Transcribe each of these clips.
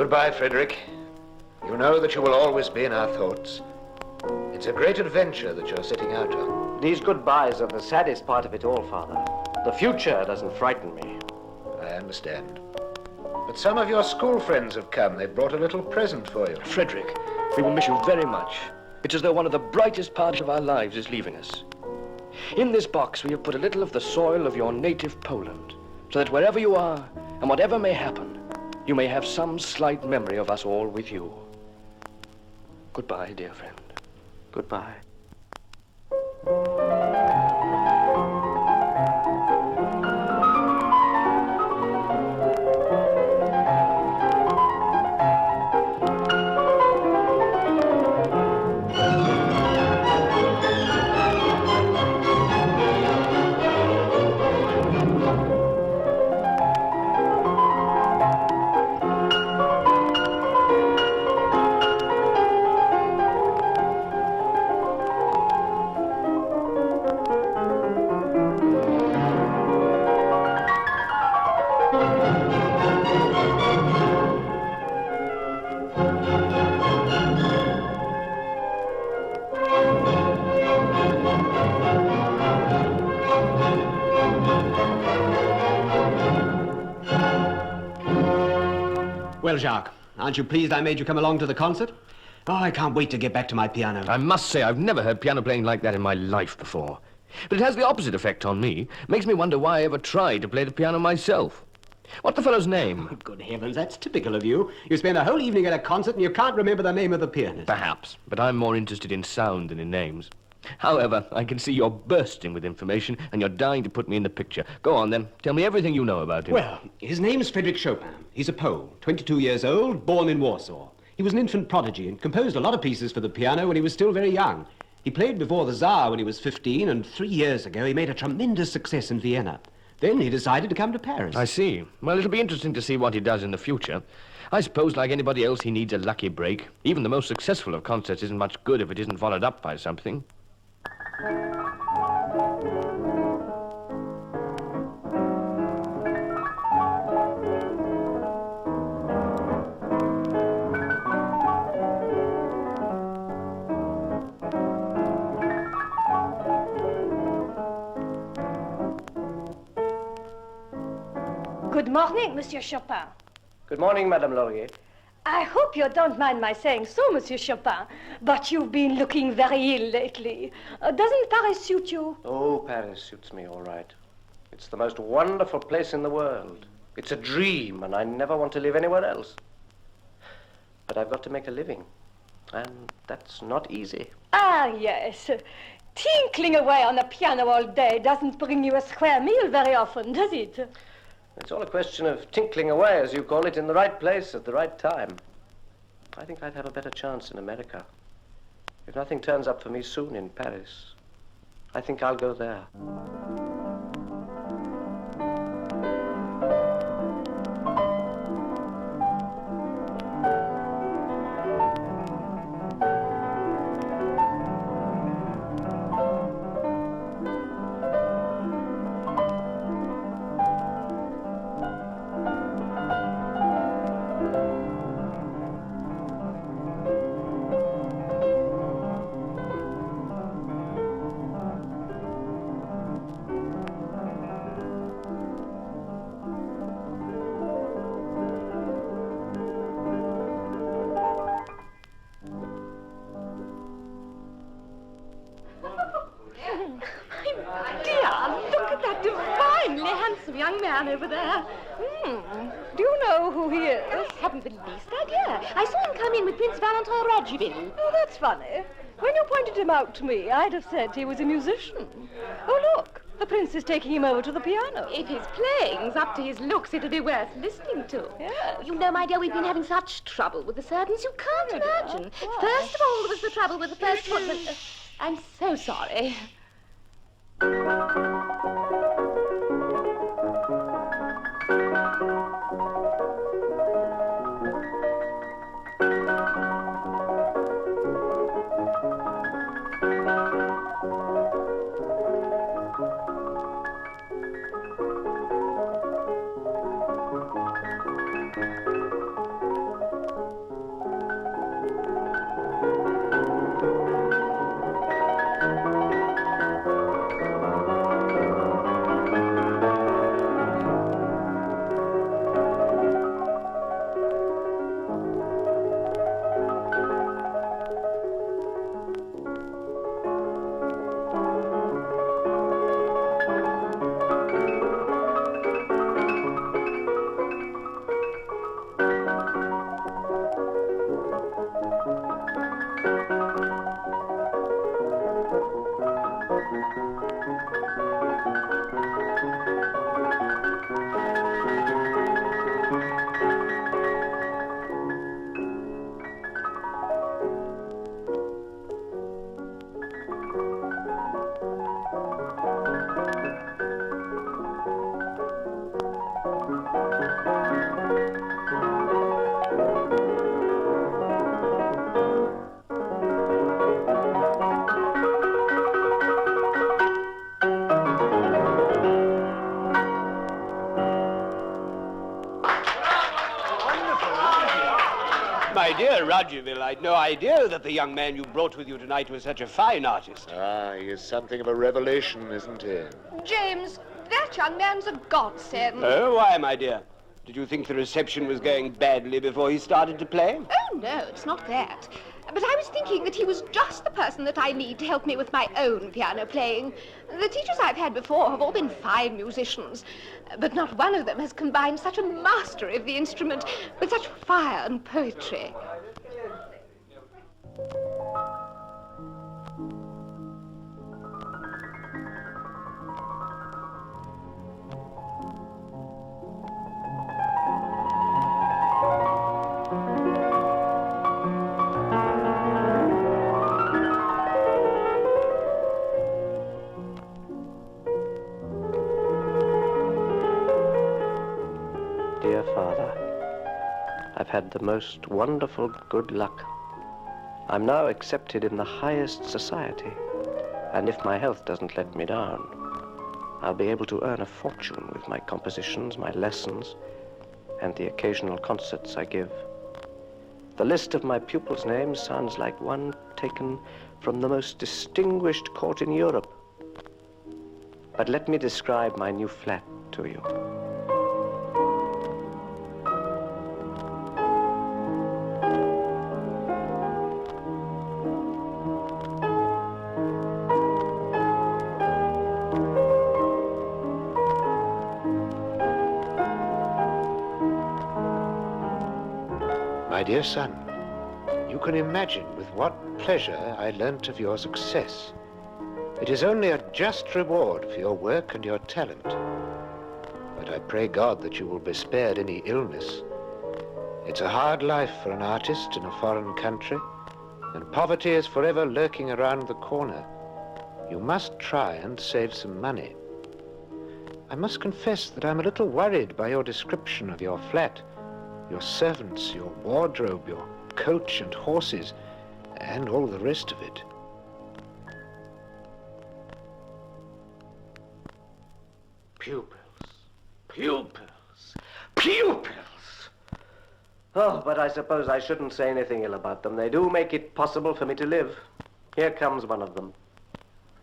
Goodbye, Frederick. You know that you will always be in our thoughts. It's a great adventure that you're setting out on. These goodbyes are the saddest part of it all, Father. The future doesn't frighten me. I understand. But some of your school friends have come. They've brought a little present for you. Frederick, we will miss you very much. It's as though one of the brightest parts of our lives is leaving us. In this box, we have put a little of the soil of your native Poland, so that wherever you are, and whatever may happen, you may have some slight memory of us all with you. Goodbye, dear friend. Goodbye. Well, Jacques, aren't you pleased I made you come along to the concert? Oh, I can't wait to get back to my piano. I must say, I've never heard piano playing like that in my life before. But it has the opposite effect on me. Makes me wonder why I ever tried to play the piano myself. What's the fellow's name? Oh, good heavens, that's typical of you. You spend a whole evening at a concert and you can't remember the name of the pianist. Perhaps, but I'm more interested in sound than in names. However, I can see you're bursting with information and you're dying to put me in the picture. Go on, then. Tell me everything you know about him. Well, his name's Frederick Chopin. He's a Pole, 22 years old, born in Warsaw. He was an infant prodigy and composed a lot of pieces for the piano when he was still very young. He played before the Tsar when he was 15, and 3 years ago he made a tremendous success in Vienna. Then he decided to come to Paris. I see. Well, it'll be interesting to see what he does in the future. I suppose, like anybody else, he needs a lucky break. Even the most successful of concerts isn't much good if it isn't followed up by something. Good morning, Monsieur Chopin. Good morning, Madame Laurier. I hope you don't mind my saying so, Monsieur Chopin, but you've been looking very ill lately. Doesn't Paris suit you? Oh, Paris suits me all right. It's the most wonderful place in the world. It's a dream, and I never want to live anywhere else. But I've got to make a living, and that's not easy. Ah, yes. Tinkling away on a piano all day doesn't bring you a square meal very often, does it? It's all a question of tinkling away, as you call it, in the right place at the right time. I think I'd have a better chance in America. If nothing turns up for me soon in Paris, I think I'll go there. Young man over there. Do you know who he is? I haven't the least idea. I saw him come in with Prince Valentin Radziwill. Oh, that's funny. When you pointed him out to me, I'd have said he was a musician. Oh, look, the prince is taking him over to the piano. If his playing's up to his looks, it'll be worth listening to. Yes. You know, my dear, we've been having such trouble with the servants, you can't imagine. First of all, there was the trouble with the first footman. I'm so sorry. idea, Rogerville. I'd no idea that the young man you brought with you tonight was such a fine artist. Ah, he is something of a revelation, isn't he? James, that young man's a godsend. Oh, why, my dear? Did you think the reception was going badly before he started to play? Oh, no, it's not that. But I was thinking that he was just the person that I need to help me with my own piano playing. The teachers I've had before have all been fine musicians, but not one of them has combined such a mastery of the instrument with such fire and poetry. Dear Father, I've had the most wonderful good luck. I'm now accepted in the highest society, and if my health doesn't let me down, I'll be able to earn a fortune with my compositions, my lessons, and the occasional concerts I give. The list of my pupils' names sounds like one taken from the most distinguished court in Europe. But let me describe my new flat to you. My dear son, you can imagine with what pleasure I learnt of your success. It is only a just reward for your work and your talent. But I pray God that you will be spared any illness. It's a hard life for an artist in a foreign country, and poverty is forever lurking around the corner. You must try and save some money. I must confess that I'm a little worried by your description of your flat. Your servants, your wardrobe, your coach and horses, and all the rest of it. Pupils, pupils, pupils! Oh, but I suppose I shouldn't say anything ill about them. They do make it possible for me to live. Here comes one of them.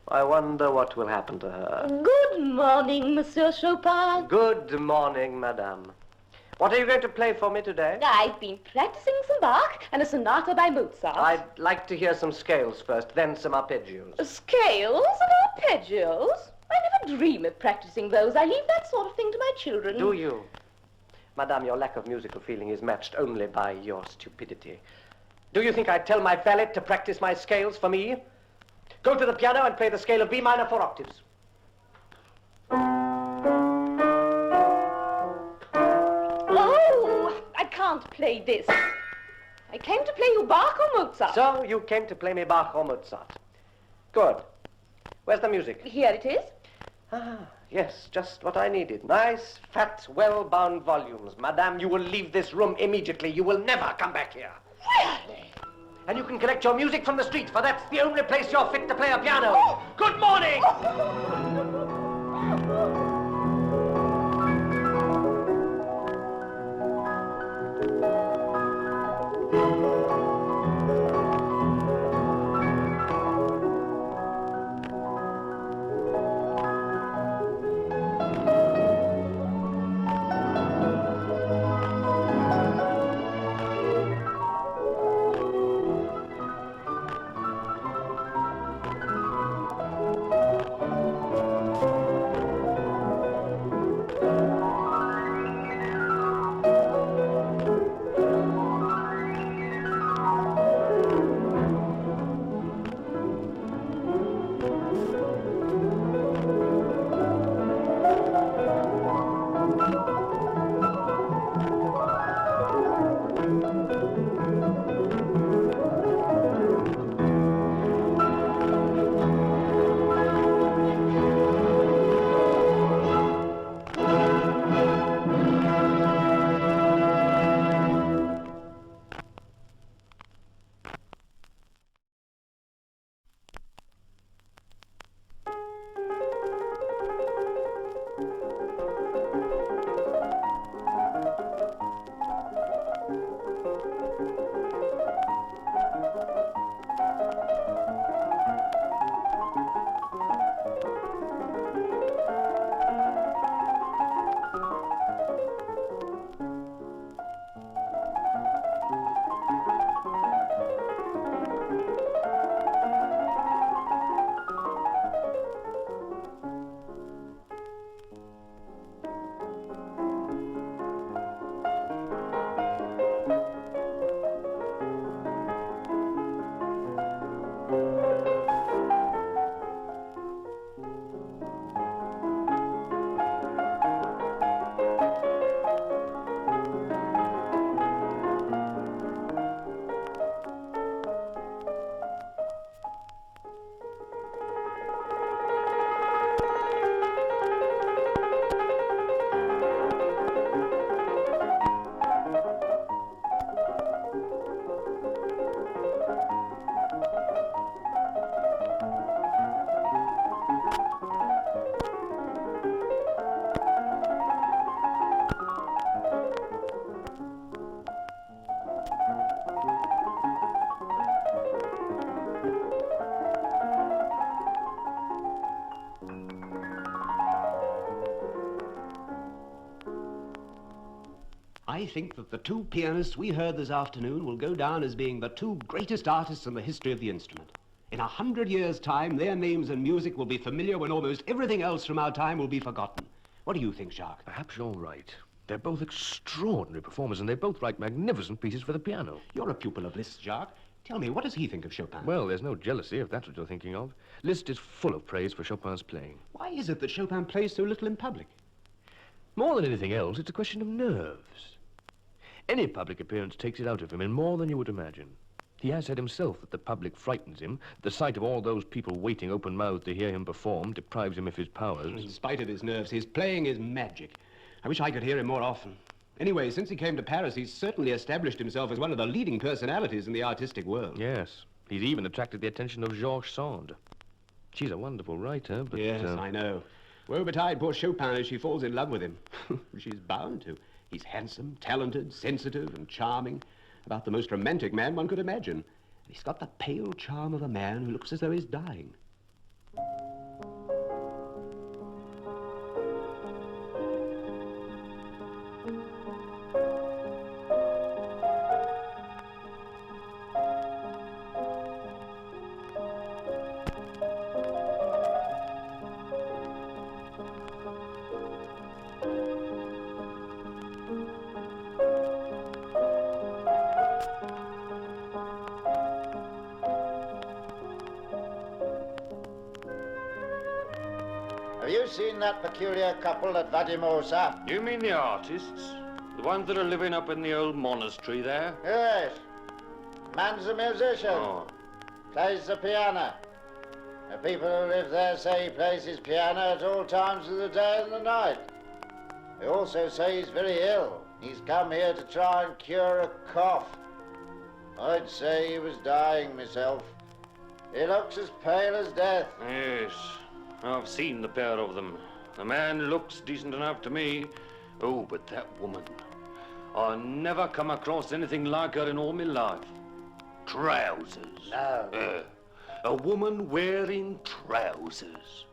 I wonder what will happen to her. Good morning, Monsieur Chopin. Good morning, madame. What are you going to play for me today? I've been practicing some Bach and a sonata by Mozart. I'd like to hear some scales first, then some arpeggios. Scales and arpeggios? I never dream of practicing those. I leave that sort of thing to my children. Do you? Madame, your lack of musical feeling is matched only by your stupidity. Do you think I'd tell my valet to practice my scales for me? Go to the piano and play the scale of B minor 4 octaves. Oh, I can't play this. I came to play you Bach or Mozart. So you came to play me Bach or Mozart. Good. Where's the music? Here it is. Ah, yes, just what I needed. Nice, fat, well-bound volumes. Madame, you will leave this room immediately. You will never come back here. Really? And you can collect your music from the street, for that's the only place you're fit to play a piano. Oh. Good morning! I think that the two pianists we heard this afternoon will go down as being the two greatest artists in the history of the instrument. In 100 years' time, their names and music will be familiar when almost everything else from our time will be forgotten. What do you think, Jacques? Perhaps you're right. They're both extraordinary performers, and they both write magnificent pieces for the piano. You're a pupil of Liszt's, Jacques. Tell me, what does he think of Chopin? Well, there's no jealousy, if that's what you're thinking of. Liszt is full of praise for Chopin's playing. Why is it that Chopin plays so little in public? More than anything else, it's a question of nerves. Any public appearance takes it out of him, and more than you would imagine. He has said himself that the public frightens him. The sight of all those people waiting open-mouthed to hear him perform deprives him of his powers. In spite of his nerves, his playing is magic. I wish I could hear him more often. Anyway, since he came to Paris, he's certainly established himself as one of the leading personalities in the artistic world. Yes. He's even attracted the attention of Georges Sand. She's a wonderful writer, but... Yes, I know. Woe betide poor Chopin as she falls in love with him. She's bound to. He's handsome, talented, sensitive, and charming. About the most romantic man one could imagine. He's got the pale charm of a man who looks as though he's dying. Have you seen that peculiar couple at Vadimosa? You mean the artists? The ones that are living up in the old monastery there? Yes. Man's a musician. Oh. Plays the piano. The people who live there say he plays his piano at all times of the day and the night. They also say he's very ill. He's come here to try and cure a cough. I'd say he was dying myself. He looks as pale as death. Yes, I've seen the pair of them. The man looks decent enough to me. Oh, but that woman. I never come across anything like her in all my life. Trousers. No. A woman wearing trousers.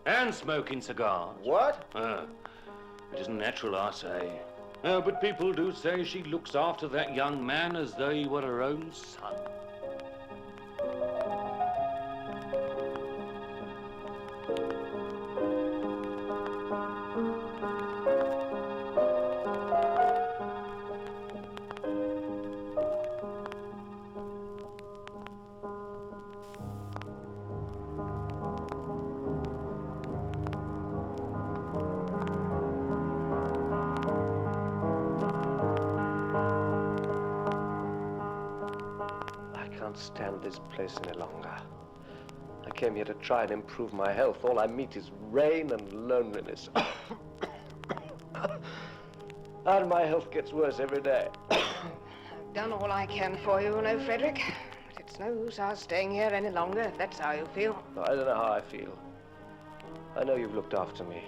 And smoking cigars. What? It isn't natural, I say. But people do say she looks after that young man as though he were her own son. I can't stand this place any longer. I came here to try and improve my health. All I meet is rain and loneliness. And my health gets worse every day. I've done all I can for you, Frederick. But it's no use our staying here any longer, if that's how you feel. I don't know how I feel. I know you've looked after me.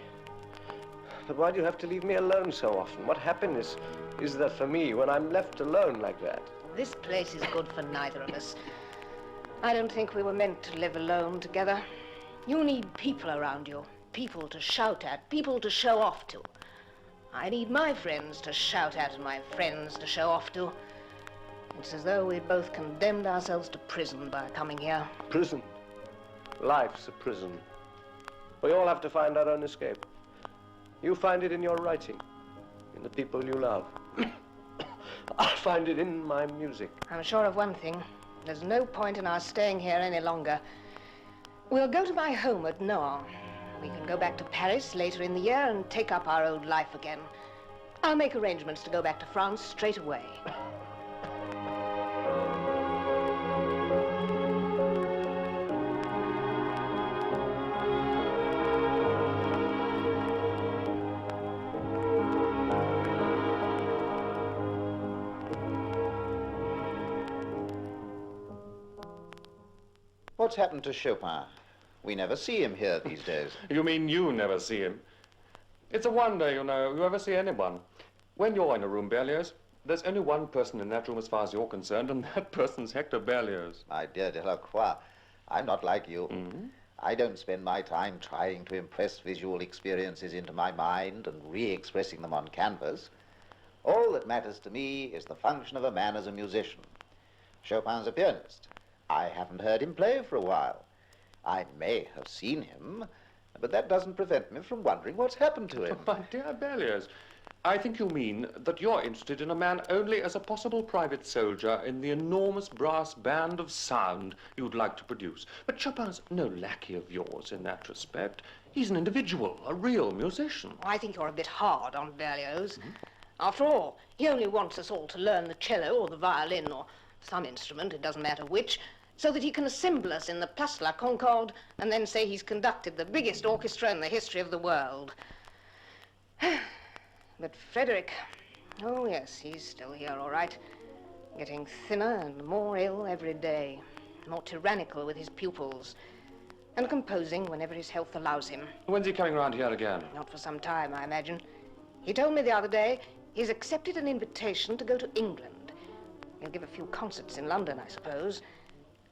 But why do you have to leave me alone so often? What happiness is there for me when I'm left alone like that? This place is good for neither of us. I don't think we were meant to live alone together. You need people around you. People to shout at, people to show off to. I need my friends to shout at and my friends to show off to. It's as though we'd both condemned ourselves to prison by coming here. Prison. Life's a prison. We all have to find our own escape. You find it in your writing, in the people you love. I find it in my music. I'm sure of one thing. There's no point in our staying here any longer. We'll go to my home at Nohant. We can go back to Paris later in the year and take up our old life again. I'll make arrangements to go back to France straight away. What's happened to Chopin? We never see him here these days. You mean you never see him? It's a wonder, you ever see anyone. When you're in a room, Berlioz, there's only one person in that room as far as you're concerned, and that person's Hector Berlioz. My dear Delacroix, I'm not like you. Mm-hmm. I don't spend my time trying to impress visual experiences into my mind and re-expressing them on canvas. All that matters to me is the function of a man as a musician. Chopin's a pianist. I haven't heard him play for a while. I may have seen him, but that doesn't prevent me from wondering what's happened to him. My dear Berlioz, I think you mean that you're interested in a man only as a possible private soldier in the enormous brass band of sound you'd like to produce. But Chopin's no lackey of yours in that respect. He's an individual, a real musician. I think you're a bit hard on Berlioz. After all, he only wants us all to learn the cello or the violin or some instrument, it doesn't matter which, so that he can assemble us in the Place La Concorde and then say he's conducted the biggest orchestra in the history of the world. But Frederick, oh yes, he's still here, all right. Getting thinner and more ill every day, more tyrannical with his pupils, and composing whenever his health allows him. When's he coming round here again? Not for some time, I imagine. He told me the other day he's accepted an invitation to go to England. He'll give a few concerts in London, I suppose.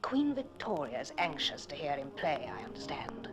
Queen Victoria's anxious to hear him play, I understand.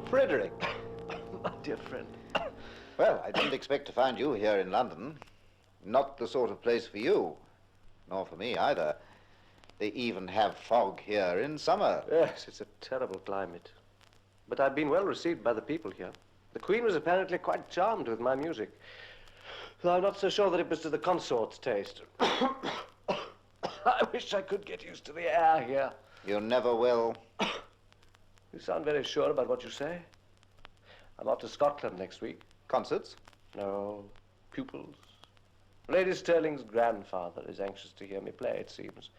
Frederick. My dear friend. Well, I didn't expect to find you here in London. Not the sort of place for you. Nor for me either. They even have fog here in summer. Yes, it's a terrible climate. But I've been well received by the people here. The Queen was apparently quite charmed with my music. Though I'm not so sure that it was to the consort's taste. I wish I could get used to the air here. You never will. You sound very sure about what you say. I'm off to Scotland next week. Concerts? No, pupils. Lady Stirling's grandfather is anxious to hear me play, it seems.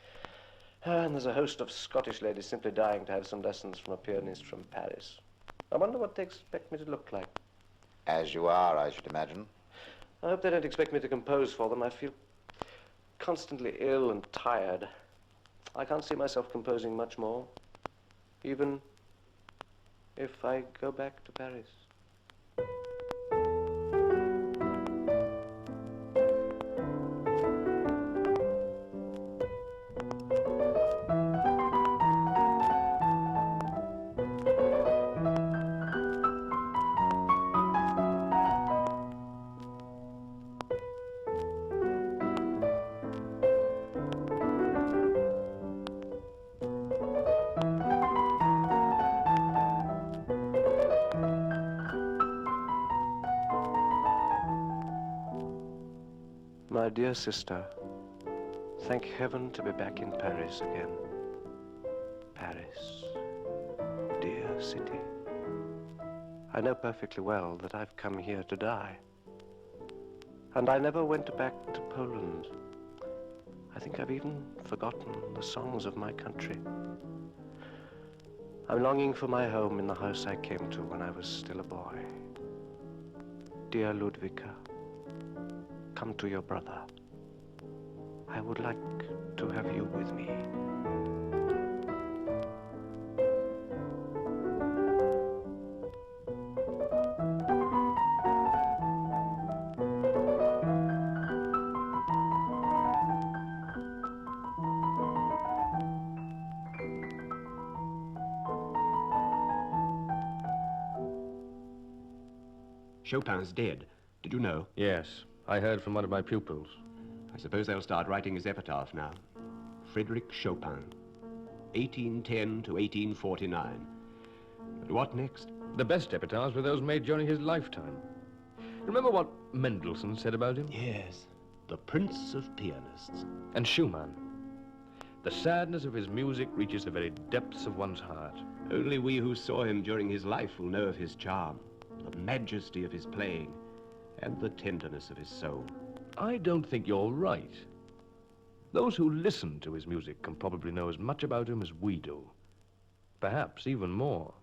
And there's a host of Scottish ladies simply dying to have some lessons from a pianist from Paris. I wonder what they expect me to look like. As you are, I should imagine. I hope they don't expect me to compose for them. I feel constantly ill and tired. I can't see myself composing much more, even if I go back to Paris. My dear sister, thank heaven to be back in Paris again. Paris, dear city. I know perfectly well that I've come here to die. And I never went back to Poland. I think I've even forgotten the songs of my country. I'm longing for my home in the house I came to when I was still a boy. Dear Ludwika, come to your brother. I would like to have you with me. Chopin's dead. Did you know? Yes, I heard from one of my pupils. I suppose they'll start writing his epitaph now. Frederick Chopin, 1810 to 1849. But what next? The best epitaphs were those made during his lifetime. Remember what Mendelssohn said about him? Yes, the Prince of Pianists. And Schumann. The sadness of his music reaches the very depths of one's heart. Only we who saw him during his life will know of his charm, the majesty of his playing, and the tenderness of his soul. I don't think you're right. Those who listen to his music can probably know as much about him as we do. Perhaps even more.